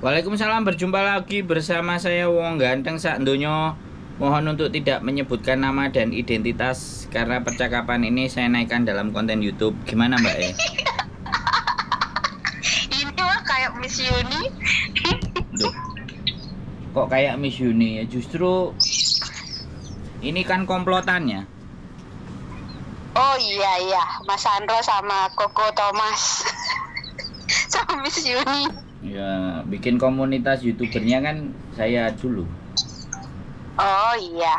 Waalaikumsalam, berjumpa lagi bersama saya Wong Ganteng sak donya. Mohon untuk tidak menyebutkan nama dan identitas karena percakapan ini saya naikkan dalam konten YouTube. Gimana Mbak E? Ini mah kayak Miss Yuni. Duh. Kok kayak Miss Yuni ya? Justru ini kan komplotannya. Oh iya, Mas Andro sama Koko Thomas sama Miss Yuni. Ya, bikin komunitas YouTubernya kan saya dulu. Oh iya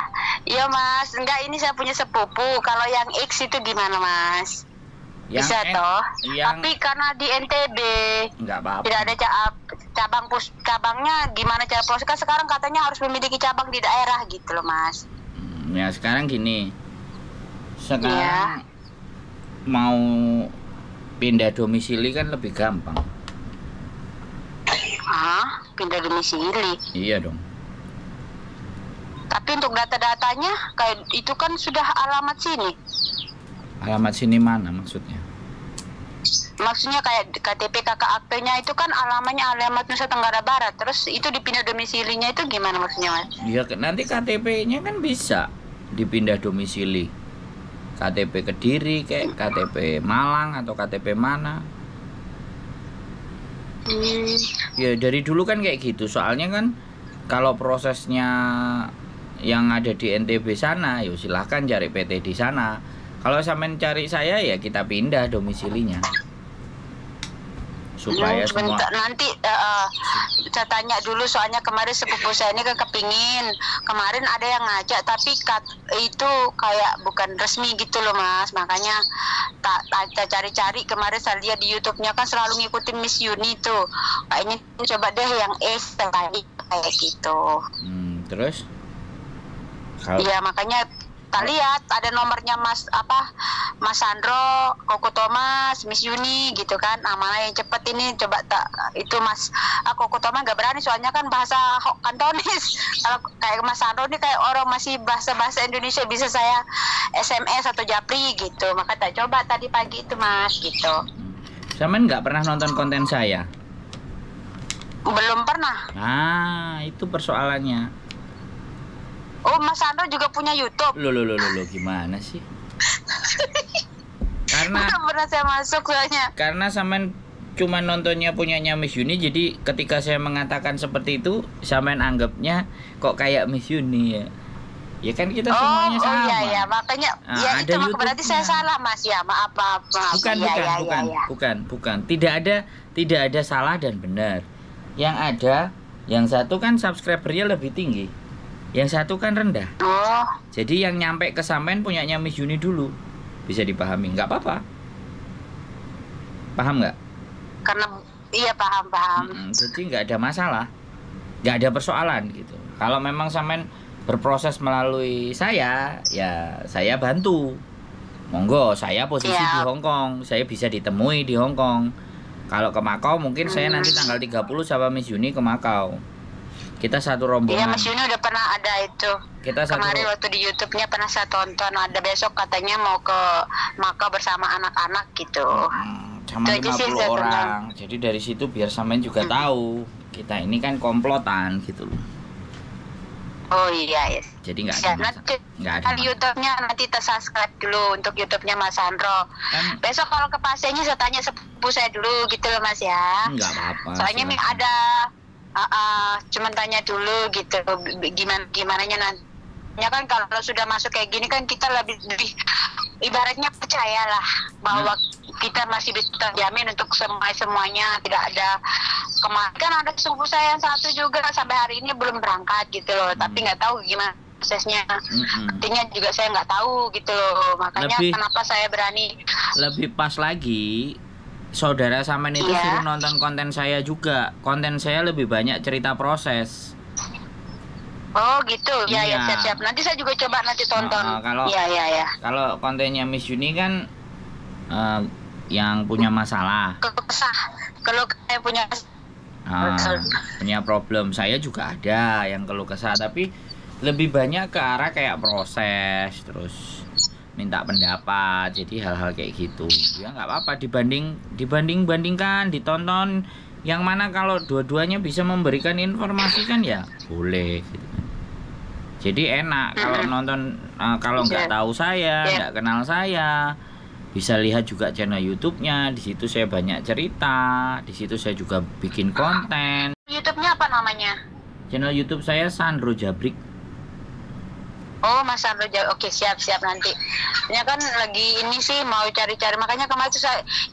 Mas, enggak, ini saya punya sepupu. Kalau yang X itu gimana Mas? Yang Bisa toh? yang Tapi karena di NTB nggak apa-apa. tidak ada cabangnya, gimana cara proses? Kan sekarang katanya harus memiliki cabang di daerah gitu loh Mas. Ya sekarang gini. Sekarang Iya. mau pindah domisili kan lebih gampang. Pindah domisili. Iya dong. Tapi untuk data-datanya kayak itu kan sudah alamat sini. Alamat sini mana maksudnya? Maksudnya kayak KTP kakak aktenya itu kan alamatnya alamat Nusa Tenggara Barat. Terus itu dipindah domisilinya itu gimana maksudnya Mas? Ya nanti KTP-nya kan bisa dipindah domisili. KTP Kediri kayak KTP Malang atau KTP mana? Ya dari dulu kan kayak gitu. Soalnya kan kalau prosesnya yang ada di NTB sana, ya silahkan cari PT di sana. Kalau sampean cari saya ya kita pindah domisilinya. Supaya semua Nanti saya tanya dulu, soalnya kemarin sepupu saya ini kan kepingin. Kemarin ada yang ngajak tapi itu kayak bukan resmi gitu loh Mas. Makanya tak cari-cari, kemarin saya lihat di YouTube-nya kan selalu ngikutin Miss Yuni tuh. Ini coba deh yang S tadi kayak gitu. Terus? Iya, makanya tak lihat ada nomornya Mas Sandro, Koko Thomas, Miss Yuni gitu kan. Mana yang cepet ini coba tak itu Mas Koko Thomas nggak berani soalnya kan bahasa Kantonis. Kalau kayak Mas Sandro ini kayak orang masih bahasa Indonesia, bisa saya SMS atau japri gitu. Maka tak coba tadi pagi itu Mas gitu. Sampean nggak pernah nonton konten saya? Belum pernah. Nah, itu persoalannya. Oh, Mas Sandro juga punya YouTube. Loh, gimana sih? Karena Belum pernah saya masuk soalnya. Karena sampean cuma nontonnya punyanya Miss Yuni, jadi ketika saya mengatakan seperti itu, sampean anggapnya kok kayak Miss Yuni ya. Ya kan kita semuanya sama. Oh iya, makanya nah, ya ada itu maka berarti saya salah Mas ya. Maaf. Bukan. Tidak ada salah dan benar. Yang ada, yang satu kan subscribernya lebih tinggi. Yang satu kan rendah. Oh. Jadi yang nyampe ke sampean punyanya Miss Yuni dulu. Bisa dipahami, nggak apa-apa. Paham nggak? Karena iya paham. Jadi nggak ada masalah, nggak ada persoalan gitu. Kalau memang sampean berproses melalui saya, ya saya bantu. Monggo, saya posisi di Hong Kong, saya bisa ditemui di Hong Kong. Kalau ke Makau mungkin saya nanti tanggal 30 sama Miss Yuni ke Makau. Kita satu rombongan. Iya, Mas Yuni udah pernah ada itu. Kemarin waktu di YouTube-nya pernah saya tonton, ada besok katanya mau ke Makau bersama anak-anak gitu. Sama 50 orang. Jadi dari situ biar sampean juga tahu kita ini kan komplotan gitu loh. Oh iya. Jadi nggak ada masalah. YouTube-nya nanti subscribe dulu untuk YouTube-nya Mas Sandro. Kan, besok kalau ke pasiennya saya tanya sepupu saya dulu gitu loh Mas ya. Nggak apa-apa. Soalnya ada cuman tanya dulu gitu gimananya nanti. Ya kan kalau sudah masuk kayak gini kan kita lebih ibaratnya percayalah bahwa kita masih bisa terjamin untuk semuanya, tidak ada. Kemarin kan ada sepupu saya yang satu juga sampai hari ini belum berangkat gitu loh, tapi nggak tahu gimana prosesnya. Artinya juga saya nggak tahu gitu loh, makanya kenapa saya berani. Lebih pas lagi saudara sampean itu Iya. suruh nonton konten saya juga. Konten saya lebih banyak cerita proses. Oh gitu, ya ya Iya. siap-siap. Nanti saya juga coba nanti tonton. Kalau Iya ya ya. kalau kontennya Miss Yuni kan yang punya masalah, Kalau kesah, kalau saya punya punya problem, saya juga ada yang keluh kesah, tapi lebih banyak ke arah kayak proses, terus minta pendapat, jadi hal-hal kayak gitu. Ya nggak apa-apa, bandingkan, ditonton yang mana kalau dua-duanya bisa memberikan informasi kan ya boleh gitu. Jadi enak kalau nonton, kalau nggak tahu saya, nggak kenal saya, bisa lihat juga channel YouTube-nya. Di situ saya banyak cerita, di situ saya juga bikin konten. YouTube-nya apa namanya? Channel YouTube saya Sandro Jabrik. Oh, Mas Sandro, oke siap-siap nanti. Ya kan lagi ini sih mau cari-cari, makanya kemarin itu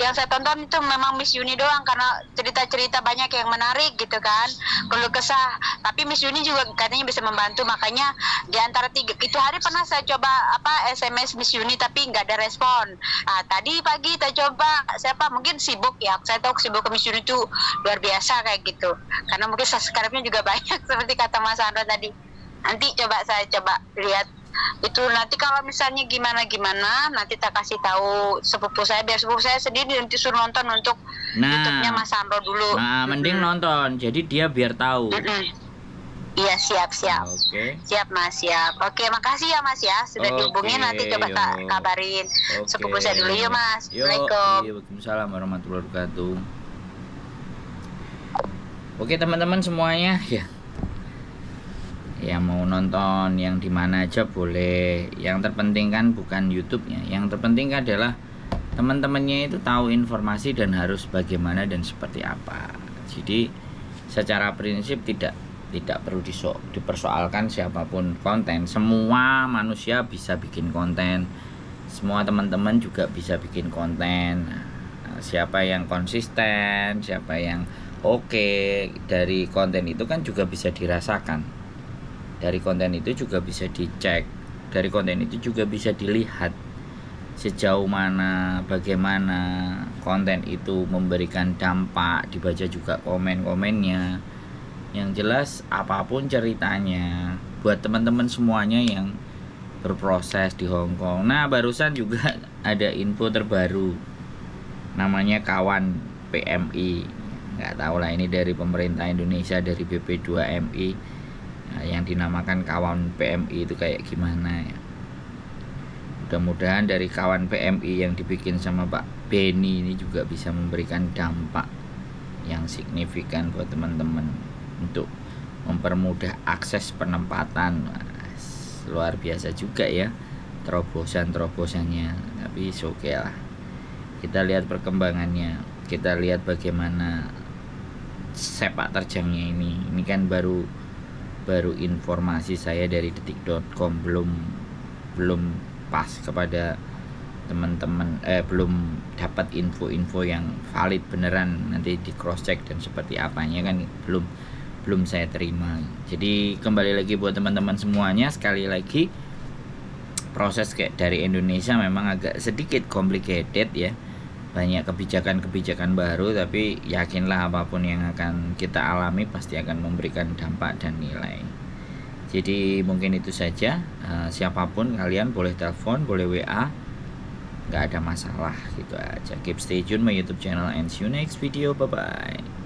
yang saya tonton itu memang Miss Yuni doang karena cerita-cerita banyak yang menarik gitu kan. Kalau kesah, tapi Miss Yuni juga katanya bisa membantu, makanya di antara 3 itu hari pernah saya coba SMS Miss Yuni tapi nggak ada respon. Tadi pagi saya coba siapa mungkin sibuk ya. Saya tahu sibuk ke Miss Yuni itu luar biasa kayak gitu. Karena mungkin subscribe-nya juga banyak seperti kata Mas Sandro tadi. Nanti saya coba lihat itu, nanti kalau misalnya gimana nanti tak kasih tahu sepupu saya, biar sepupu saya sendiri nanti suruh nonton untuk YouTube-nya Mas Sandro dulu. Mending nonton, jadi dia biar tahu. Iya siap. Oke. Siap Mas, siap. Oke, makasih ya Mas ya sudah dihubungin, nanti coba tak kabarin sepupu saya dulu yuk Mas. Assalamualaikum. Waalaikumsalam warahmatullahi wabarakatuh. Oke teman-teman semuanya ya. Yang mau nonton yang di mana aja boleh. Yang terpenting kan bukan YouTube-nya. Yang terpenting adalah teman-temannya itu tahu informasi dan harus bagaimana dan seperti apa. Jadi secara prinsip tidak perlu dipersoalkan siapapun konten. Semua manusia bisa bikin konten. Semua teman-teman juga bisa bikin konten. Siapa yang konsisten, siapa yang oke dari konten itu kan juga bisa dirasakan. Dari konten itu juga bisa dicek, dari konten itu juga bisa dilihat sejauh mana, bagaimana konten itu memberikan dampak, dibaca juga komen-komennya. Yang jelas apapun ceritanya, buat teman-teman semuanya yang berproses di Hong Kong. Nah barusan juga ada info terbaru, namanya kawan PMI, nggak tahu lah ini dari pemerintah Indonesia, dari BP2MI. Yang dinamakan kawan PMI itu kayak gimana ya. Mudah-mudahan dari kawan PMI yang dibikin sama Pak Beni ini juga bisa memberikan dampak yang signifikan buat teman-teman untuk mempermudah akses penempatan. Luar biasa juga ya terobosannya, tapi oke lah, kita lihat perkembangannya, kita lihat bagaimana sepak terjangnya ini kan baru informasi saya dari detik.com, belum pas kepada teman-teman, belum dapat info-info yang valid beneran, nanti di cross check dan seperti apanya kan belum saya terima. Jadi kembali lagi buat teman-teman semuanya, sekali lagi proses kayak dari Indonesia memang agak sedikit complicated ya, banyak kebijakan baru, tapi yakinlah apapun yang akan kita alami pasti akan memberikan dampak dan nilai. Jadi mungkin itu saja. Siapapun kalian boleh telepon, boleh WA, nggak ada masalah, gitu aja. Keep stay tune my YouTube channel and see you next video. Bye bye.